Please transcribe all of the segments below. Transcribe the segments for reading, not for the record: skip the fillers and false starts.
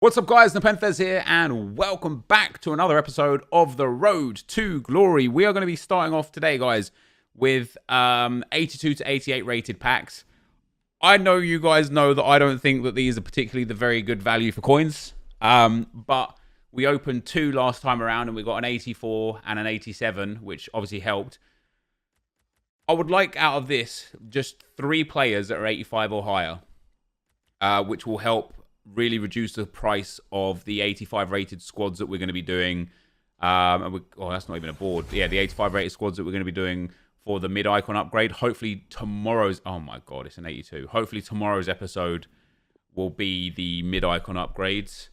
What's up, guys? NepentheZ here, and welcome back to another episode of The Road to Glory. We are going to be starting off today, guys, with 82 to 88 rated packs. I know you guys know that I don't think that these are particularly the very good value for coins, but we opened two last time around, and we got an 84 and an 87, which obviously helped. I would like out of this just 3 players that are 85 or higher, which will help really reduce the price of the 85 rated squads that we're going to be doing. Oh, that's not even a board. Yeah, the 85 rated squads that we're going to be doing for the mid-icon upgrade. Hopefully tomorrow's... Oh my god, it's an 82. Hopefully tomorrow's episode will be the mid-icon upgrades.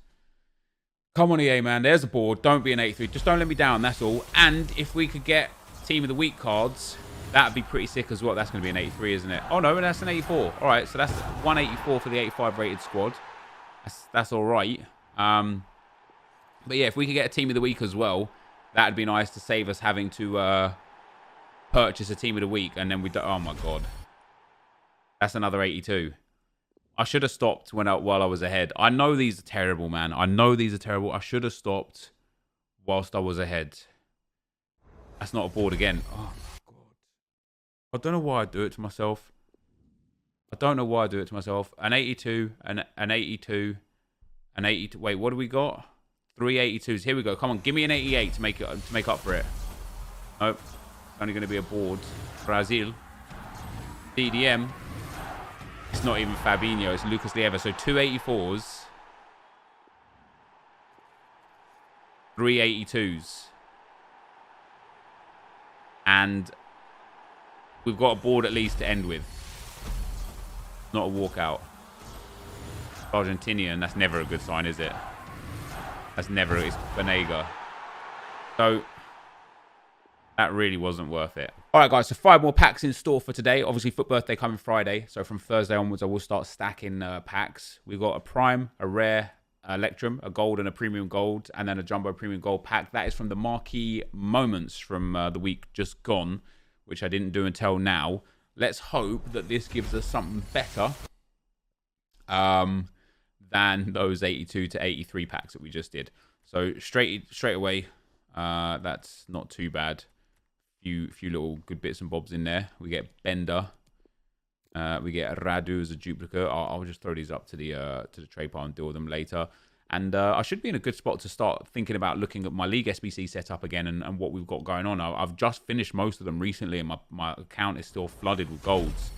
Come on, EA, man. There's a board. Don't be an 83. Just don't let me down, that's all. And if we could get Team of the Week cards, that'd be pretty sick as well. That's going to be an 83, isn't it? Oh, no, that's an 84. All right, so that's 184 for the 85 rated squad. That's all right. But yeah, if we could get a Team of the Week as well, that'd be nice to save us having to purchase a Team of the Week. And then we do... Oh, my God. That's another 82. I should have stopped while I was ahead. I know these are terrible, man. I know these are terrible. I should have stopped whilst I was ahead. That's not a board again. Oh, my God. I don't know why I do it to myself. I don't know why I do it to myself. An 82, an 82, an 82. Wait, what do we got? 3 82s. Here we go. Come on, give me an 88 to make up for it. Nope. It's only going to be a board. Brazil. DDM. It's not even Fabinho. It's Lucas Leiva. So 2 84s. 3 82s. And we've got a board at least to end with. Not a walkout. Argentinian, that's never a good sign, is it? That's never, it's Banega. So, that really wasn't worth it. Alright guys, so 5 more packs in store for today. Obviously, Foot Birthday coming Friday. So from Thursday onwards, I will start stacking packs. We've got a Prime, a Rare, Electrum, a Gold and a Premium Gold, and then a Jumbo Premium Gold pack. That is from the Marquee Moments from the week just gone, which I didn't do until now. Let's hope that this gives us something better than those 82 to 83 packs that we just did. So straight away, that's not too bad. Few little good bits and bobs in there. We get Bender. We get Radu as a duplicate. I'll just throw these up to the trade pile and deal with them later. And I should be in a good spot to start thinking about looking at my League SBC setup again and what we've got going on. I've just finished most of them recently, and my account is still flooded with golds.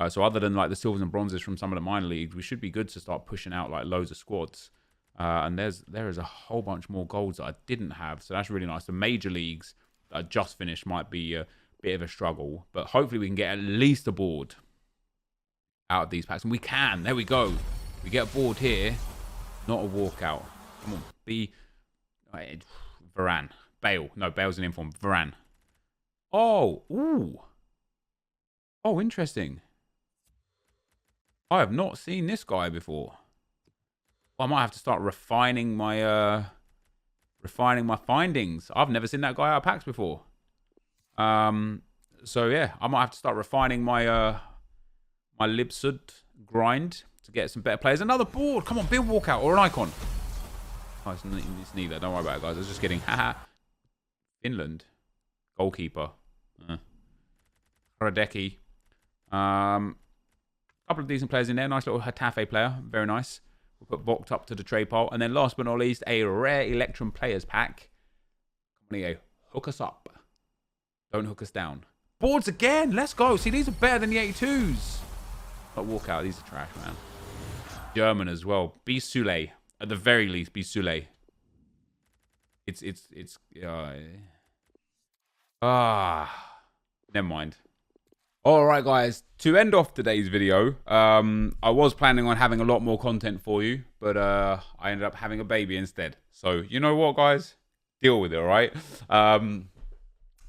So other than like the silvers and bronzes from some of the minor leagues, we should be good to start pushing out like loads of squads. And there is a whole bunch more golds that I didn't have, so that's really nice. The major leagues that I just finished might be a bit of a struggle, but hopefully we can get at least a board out of these packs. And we can. There we go. We get a board here. Not a walkout. Come on, be Varane. Bale. No, Bale's an inform. Varane. Oh, ooh. Oh, interesting. I have not seen this guy before. I might have to start refining my findings. I've never seen that guy out of packs before. So yeah, I might have to start refining my my Libsud grind to get some better players. Another board. Come on, be a walkout or an icon. Oh, it's neither. Don't worry about it, guys. I was just kidding. Haha. Finland. Goalkeeper. Radecki. Couple of decent players in there. Nice little Hatafe player. Very nice. We'll put Vogt up to the trade pile. And then last but not least, a rare Electrum Players pack. Come on, EA. Hook us up. Don't hook us down. Boards again. Let's go. See, these are better than the 82s. Not walkout. These are trash, man. German as well. Be Sule. At the very least, be Sule. Never mind. Alright guys, to end off today's video, I was planning on having a lot more content for you, but I ended up having a baby instead. So, you know what guys? Deal with it, alright?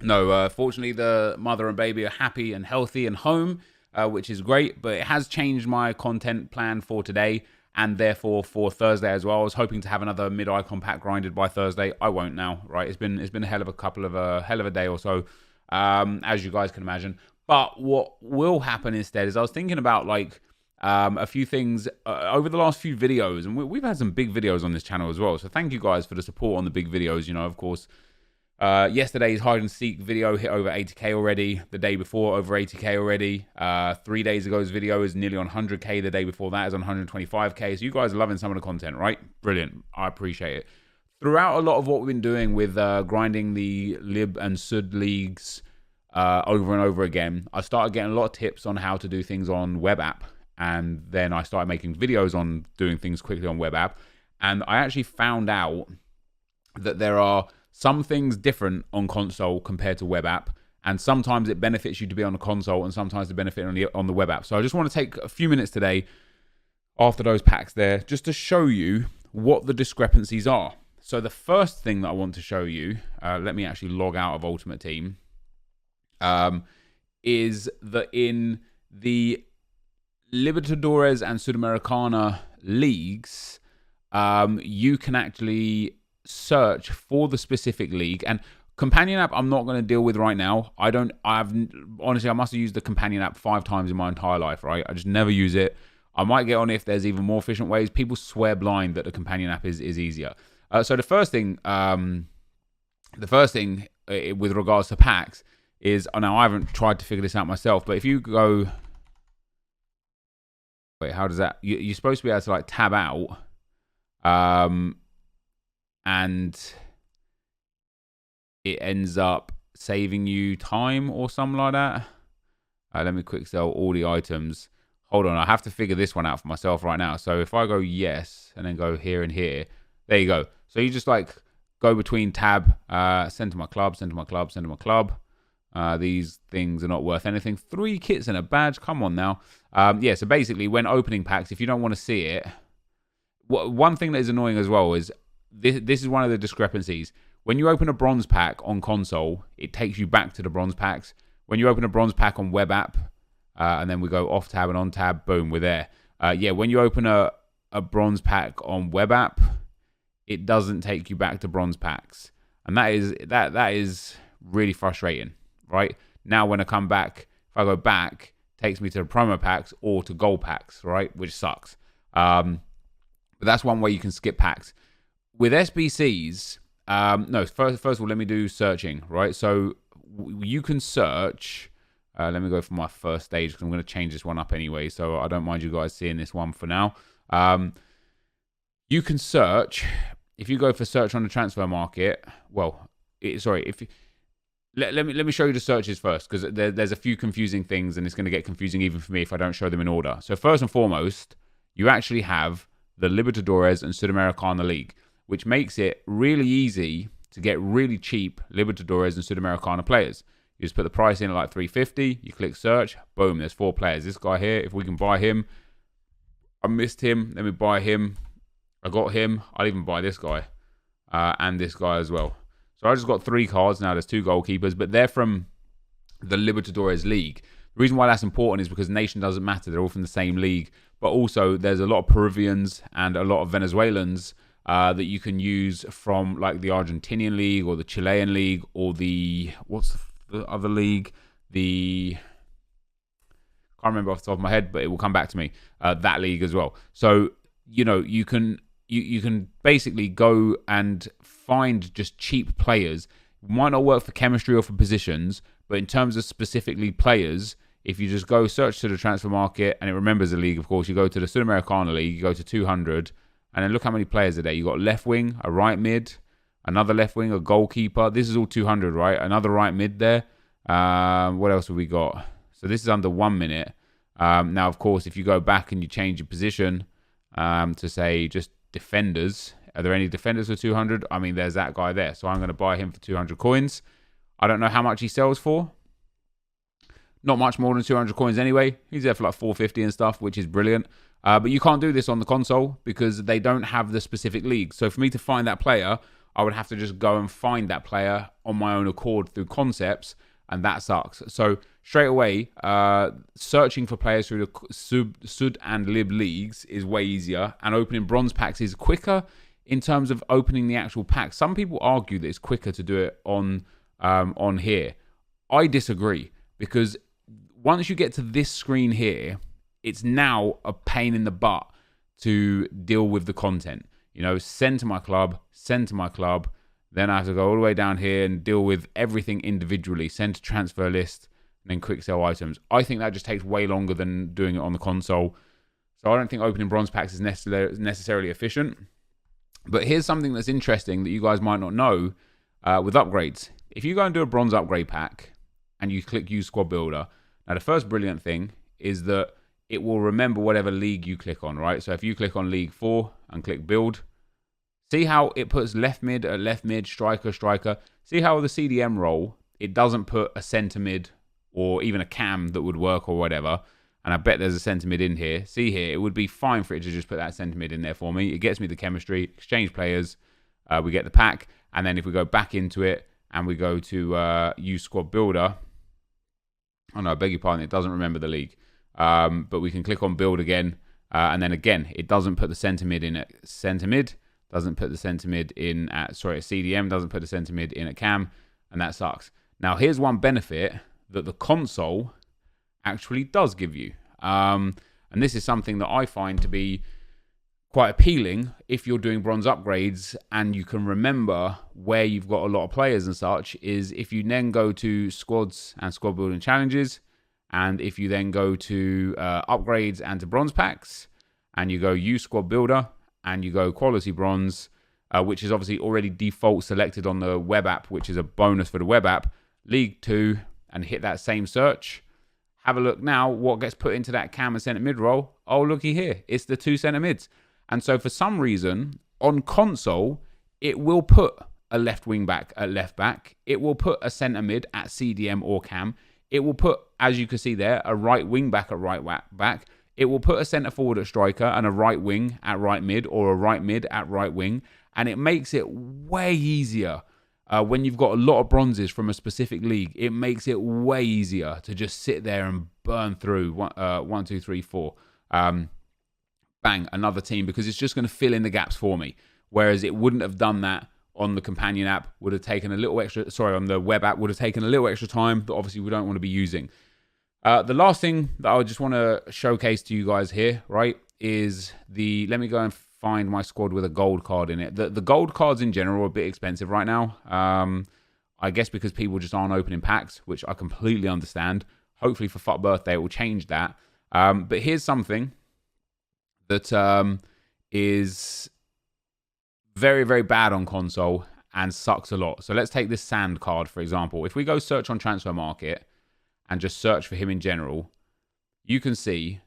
Fortunately the mother and baby are happy and healthy and home, which is great, but it has changed my content plan for today, and therefore for Thursday as well. I was hoping to have another mid-icon pack grinded by Thursday. I won't now, right? It's been a hell of a day or so, as you guys can imagine. But what will happen instead is I was thinking about like a few things over the last few videos, and we've had some big videos on this channel as well. So thank you guys for the support on the big videos. You know, of course, yesterday's hide and seek video hit over 80k already. The day before, over 80k already. 3 days ago's video is nearly on 100k. The day before that is on 125k. So you guys are loving some of the content, right? Brilliant. I appreciate it. Throughout a lot of what we've been doing with grinding the lib and sud leagues over and over again, I started getting a lot of tips on how to do things on web app. And then I started making videos on doing things quickly on web app. And I actually found out that there are some things different on console compared to web app. And sometimes it benefits you to be on a console, and sometimes it benefits on the web app. So I just want to take a few minutes today after those packs there, just to show you what the discrepancies are. So the first thing that I want to show you, let me actually log out of Ultimate Team, is that in the Libertadores and Sudamericana leagues, you can actually search for the specific league. And companion app I'm not going to deal with right now. Honestly, I must have used the companion app 5 times in my entire life, right? I just never use it. I might get on it if there's even more efficient ways. People swear blind that the companion app is easier. So the first thing with regards to packs is, now I haven't tried to figure this out myself, but if you go, wait, how does that? You're supposed to be able to like tab out, and it ends up saving you time or something like that. Let me quick sell all the items. Hold on, I have to figure this one out for myself right now. So if I go yes and then go here and here, there you go. So you just like go between tab, send to my club, send to my club, send to my club. These things are not worth anything. 3 kits and a badge. Come on now. Yeah, so basically when opening packs, if you don't want to see it, one thing that is annoying as well is this is one of the discrepancies. When you open a bronze pack on console, it takes you back to the bronze packs. When you open a bronze pack on web app, and then we go off tab and on tab, boom, we're there. Yeah, when you open a bronze pack on web app, it doesn't take you back to bronze packs. And that is really frustrating, right? Now when I come back, if I go back, it takes me to the promo packs or to gold packs, right? Which sucks. But that's one way you can skip packs. With SBCs, no, first of all, let me do searching, right? So you can search. Let me go for my first stage because I'm going to change this one up anyway. So I don't mind you guys seeing this one for now. You can search. If you go for search on the transfer market, well, let me show you the searches first, because there's a few confusing things, and it's going to get confusing even for me if I don't show them in order. So first and foremost, you actually have the Libertadores and Sudamericana League, which makes it really easy to get really cheap Libertadores and Sudamericana players. You just put the price in at like 350, you click search, boom, there's 4 players. This guy here, if we can buy him, I missed him, let me buy him. I got him, I'll even buy this guy, and this guy as well. So I just got 3 cards, now there's 2 goalkeepers, but they're from the Libertadores League. The reason why that's important is because nation doesn't matter, they're all from the same league, but also there's a lot of Peruvians and a lot of Venezuelans that you can use from like the Argentinian league or the Chilean league or the, what's the other league? Can't remember off the top of my head, but it will come back to me, that league as well. So, you know, you can basically go and find just cheap players. It might not work for chemistry or for positions, but in terms of specifically players, if you just go search to the transfer market, and it remembers the league, of course, you go to the Sudamericana League, you go to 200, and then look how many players are there. You got left wing, a right mid, another left wing, a goalkeeper. This is all 200, right? Another right mid there. What else have we got? So this is under 1 minute. Now, of course, if you go back and you change your position to say just defenders, are there any defenders for 200? I mean, there's that guy there. So I'm going to buy him for 200 coins. I don't know how much he sells for. Not much more than 200 coins anyway. He's there for like 450 and stuff, which is brilliant. But you can't do this on the console because they don't have the specific league. So for me to find that player, I would have to just go and find that player on my own accord through concepts, and that sucks. So straight away, searching for players through the Sud and Lib leagues is way easier, and opening bronze packs is quicker in terms of opening the actual pack. Some people argue that it's quicker to do it on here. I disagree, because once you get to this screen here, it's now a pain in the butt to deal with the content. You know, send to my club, then I have to go all the way down here and deal with everything individually, send to transfer list, and then quick sell items. I think that just takes way longer than doing it on the console. So I don't think opening bronze packs is necessarily efficient. But here's something that's interesting that you guys might not know with upgrades. If you go and do a bronze upgrade pack and you click use squad builder, now the first brilliant thing is that it will remember whatever league you click on, right? So if you click on League 4 and click build, see how it puts left mid at left mid, striker. See how the CDM role, it doesn't put a centre mid or even a cam that would work or whatever. And I bet there's a centre mid in here. See here, it would be fine for it to just put that centre mid in there for me. It gets me the chemistry, exchange players, we get the pack. And then if we go back into it and we go to use squad builder, oh no, I beg your pardon, it doesn't remember the league. But we can click on build again. And then again, it doesn't put the centre mid in at centre mid. Doesn't put the centre mid in at, CDM. Doesn't put the centre mid in at cam. And that sucks. Now, here's one benefit that the console actually does give you. And this is something that I find to be quite appealing if you're doing bronze upgrades and you can remember where you've got a lot of players and such, is if you then go to squads and squad building challenges, and if you then go to upgrades and to bronze packs, and you go use squad builder, and you go quality bronze, which is obviously already default selected on the web app, which is a bonus for the web app, League 2, and hit that same search. Have a look now what gets put into that cam and centre mid role. Oh, looky here. It's the 2 centre mids. And so for some reason, on console, it will put a left wing back at left back. It will put a centre mid at CDM or cam. It will put, as you can see there, a right wing back at right back. It will put a centre forward at striker and a right wing at right mid, or a right mid at right wing. And it makes it way easier. When you've got a lot of bronzes from a specific league, it makes it way easier to just sit there and burn through 1, 2, 3, 4. Bang, another team, because it's just going to fill in the gaps for me. Whereas it wouldn't have done that on the companion app, would have taken a little extra, on the web app, would have taken a little extra time that obviously we don't want to be using. The last thing that I just want to showcase to you guys here, right, is let me go and find my squad with a gold card in it. The gold cards in general are a bit expensive right now. I guess because people just aren't opening packs, which I completely understand. Hopefully for FUT Birthday it will change that. But here's something that is very, very bad on console and sucks a lot. So let's take this Sand card, for example. If we go search on Transfer Market and just search for him in general, you can see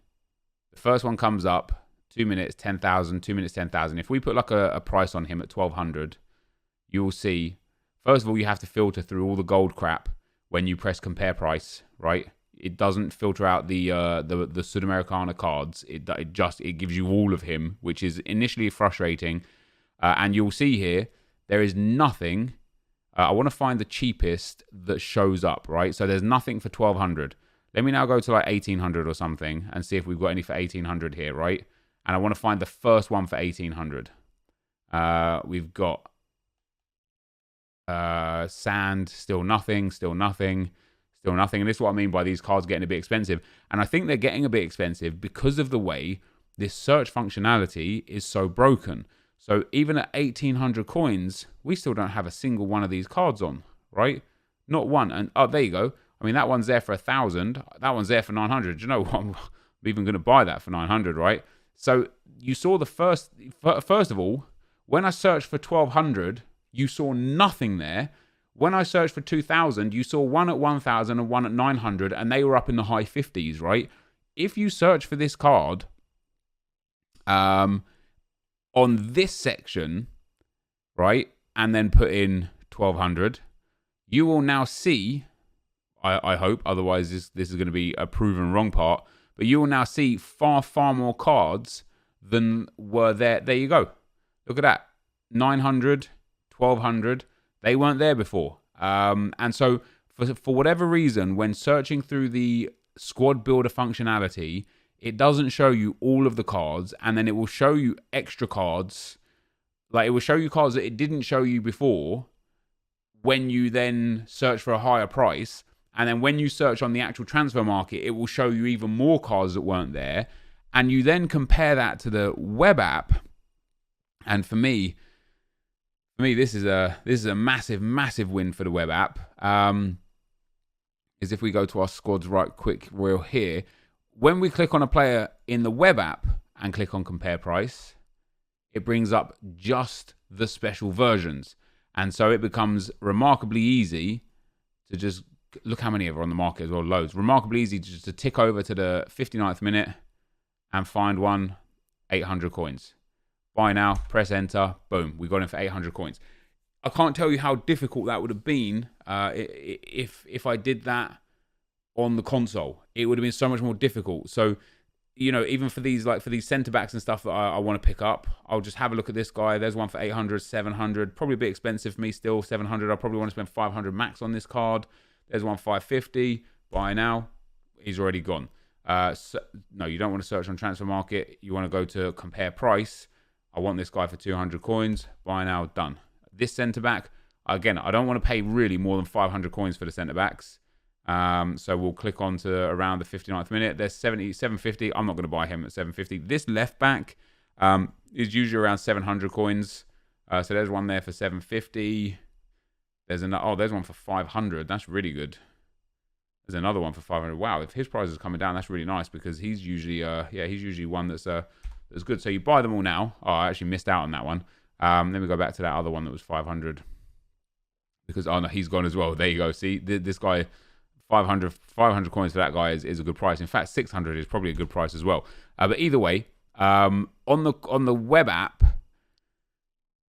the first one comes up, 2 minutes, 10,000, 2 minutes, 10,000. If we put like a price on him at 1,200, you will see, first of all, you have to filter through all the gold crap when you press compare price, right? It doesn't filter out the Sudamericana cards. It gives you all of him, which is initially frustrating. And you'll see here, there is nothing. I want to find the cheapest that shows up, right? So there's nothing for 1,200. Let me now go to like 1,800 or something and see if we've got any for 1,800 here, right? And I want to find the first one for 1,800. We've got Sand, still nothing, still nothing, still nothing. And this is what I mean by these cards getting a bit expensive. And I think they're getting a bit expensive because of the way this search functionality is so broken. So even at 1,800 coins, we still don't have a single one of these cards on, right? Not one. And oh, there you go. I mean, that one's there for 1,000. That one's there for 900. Do you know what? I'm even going to buy that for 900, right? So you saw the first of all, when I searched for 1,200, you saw nothing there. When I searched for 2,000, you saw one at 1,000 and one at 900, and they were up in the high 50s, right? If you search for this card on this section, right, and then put in 1,200, you will now see, I hope, otherwise this is going to be a proven wrong part, but you will now see far, far more cards than were there. There you go. Look at that. 900, 1,200. They weren't there before. And so for whatever reason, when searching through the squad builder functionality, it doesn't show you all of the cards, and then it will show you extra cards. Like, it will show you cards that it didn't show you before when you then search for a higher price. And then when you search on the actual transfer market, it will show you even more cards that weren't there. And you then compare that to the web app. And for me, this is a massive win for the web app. Is if we go to our squads right quick, we're here. When we click on a player in the web app and click on compare price, it brings up just the special versions. And so it becomes remarkably easy to just look how many are on the market as well, loads. Remarkably easy to just to tick over to the 59th minute and find one, 800 coins. Buy now, press enter, boom, we got in for 800 coins. I can't tell you how difficult that would have been if I did that on the console. It would have been so much more difficult. So, you know, even for these centre backs and stuff that I want to pick up, I'll just have a look at this guy. There's one for 800, 700, probably a bit expensive for me still. 700, I probably want to spend 500 max on this card. There's one 550. Buy now. He's already gone. No, you don't want to search on transfer market. You want to go to compare price. I want this guy for 200 coins. Buy now. Done. This centre back, again, I don't want to pay really more than 500 coins for the centre backs. So we'll click on to around the 59th minute. There's 750. I'm not going to buy him at 750. This left back is usually around 700 coins. So there's one there for 750. There's another. Oh, there's one for 500. That's really good. There's another one for 500. Wow, if his price is coming down, that's really nice because he's usually, he's usually one that's good. So you buy them all now. Oh, I actually missed out on that one. Then we go back to that other one that was 500 because no, he's gone as well. There you go. See, this guy, 500 coins for that guy is a good price. In fact, 600 is probably a good price as well. But either way, on the web app,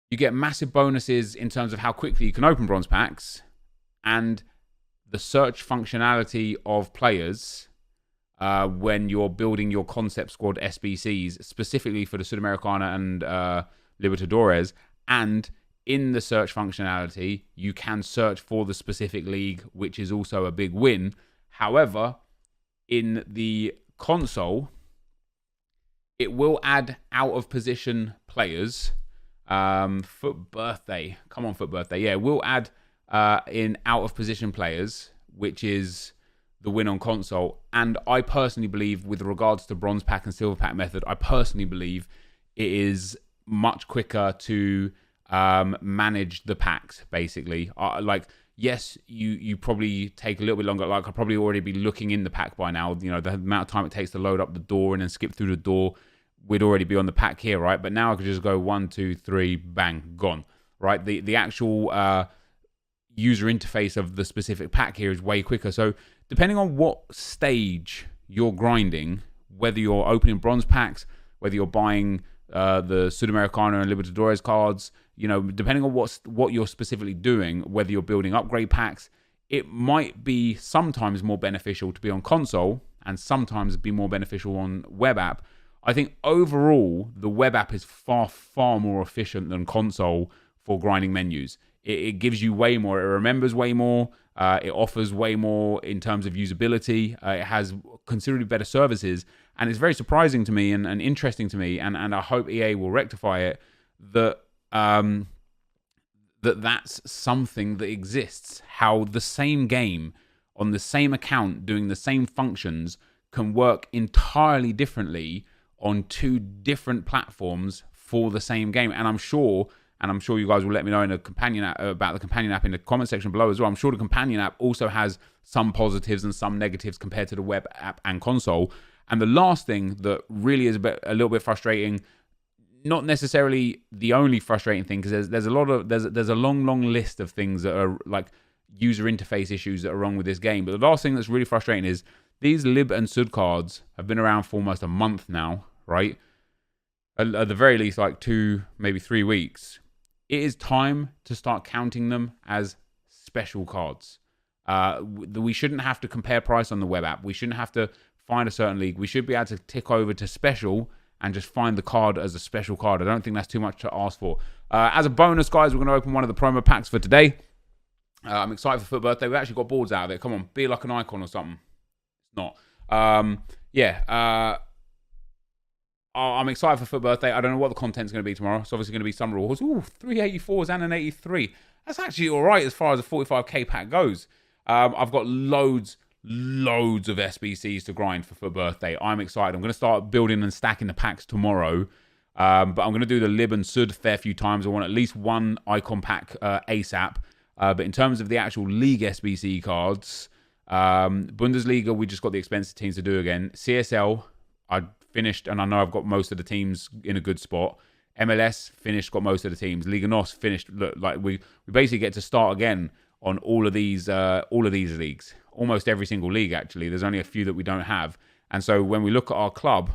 you get massive bonuses in terms of how quickly you can open bronze packs and the search functionality of players when you're building your concept squad SBCs, specifically for the Sudamericana and Libertadores. And in the search functionality, you can search for the specific league, which is also a big win. However, in the console, it will add out-of-position players. Foot birthday. Come on, foot birthday. Yeah, we'll add in out-of-position players, which is the win on console. And I personally believe, with regards to bronze pack and silver pack method, I personally believe it is much quicker to manage the packs, basically. Yes, you probably take a little bit longer. Like, I'll probably already be looking in the pack by now. You know, the amount of time it takes to load up the door and then skip through the door, we'd already be on the pack here, right? But now I could just go 1, 2, 3, bang, gone, right? The actual user interface of the specific pack here is way quicker. So depending on what stage you're grinding, whether you're opening bronze packs, whether you're buying the Sudamericana and Libertadores cards, you know, depending on what you're specifically doing, whether you're building upgrade packs, it might be sometimes more beneficial to be on console and sometimes be more beneficial on web app. I think overall, the web app is far, far more efficient than console for grinding menus. It gives you way more. It remembers way more. It offers way more in terms of usability. It has considerably better services. And it's very surprising to me and interesting to me, and I hope EA will rectify it, that that's something that exists. How the same game on the same account doing the same functions can work entirely differently on two different platforms for the same game. And I'm sure you guys will let me know in the companion app about the companion app in the comment section below as well. I'm sure the companion app also has some positives and some negatives compared to the web app and console. And the last thing that really is a little bit frustrating, not necessarily the only frustrating thing, because there's a long list of things that are like user interface issues that are wrong with this game. But the last thing that's really frustrating is these Lib and Sud cards have been around for almost a month now, right? At the very least, like 2, maybe 3 weeks. It is time to start counting them as special cards. We shouldn't have to compare price on the web app. We shouldn't have to find a certain league. We should be able to tick over to special and just find the card as a special card. I don't think that's too much to ask for. As a bonus, guys, we're going to open one of the promo packs for today. I'm excited for Foot Birthday. We've actually got boards out of it. Come on, be like an icon or something. It's not. I'm excited for Foot Birthday. I don't know what the content's going to be tomorrow. It's obviously going to be some rewards. Ooh, 384s and an 83. That's actually all right as far as a 45k pack goes. I've got loads of SBCs to grind for birthday. I'm excited. I'm going to start building and stacking the packs tomorrow. But I'm going to do the Lib and Sud a fair few times. I want at least one icon pack ASAP. But in terms of the actual league SBC cards, Bundesliga, we just got the expensive teams to do again. CSL, I finished, and I know I've got most of the teams in a good spot. MLS, finished, got most of the teams. Liga NOS, finished. Look, like we basically get to start again on all of these leagues. Almost every single league, actually. There's only a few that we don't have. And so when we look at our club,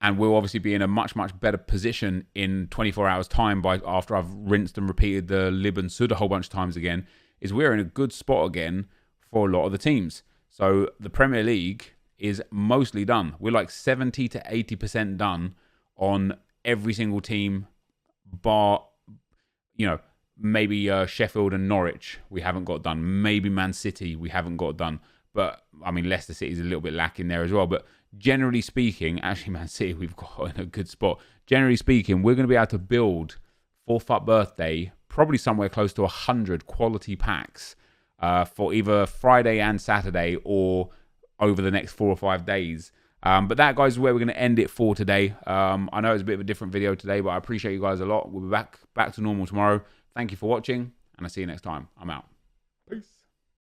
and we'll obviously be in a much better position in 24 hours time after I've rinsed and repeated the Lib and Sud a whole bunch of times again, is we're in a good spot again for a lot of the teams. So the Premier League is mostly done. We're like 70 to 80% done on every single team, bar, maybe Sheffield and Norwich we haven't got done. Maybe Man City we haven't got done. But, I mean, Leicester City's a little bit lacking there as well. But generally speaking, actually, Man City we've got in a good spot. Generally speaking, we're going to be able to build for FUT Birthday probably somewhere close to 100 quality packs for either Friday and Saturday or over the next 4 or 5 days. But that, guys, is where we're going to end it for today. I know it's a bit of a different video today, but I appreciate you guys a lot. We'll be back to normal tomorrow. Thank you for watching, and I'll see you next time. I'm out. Peace.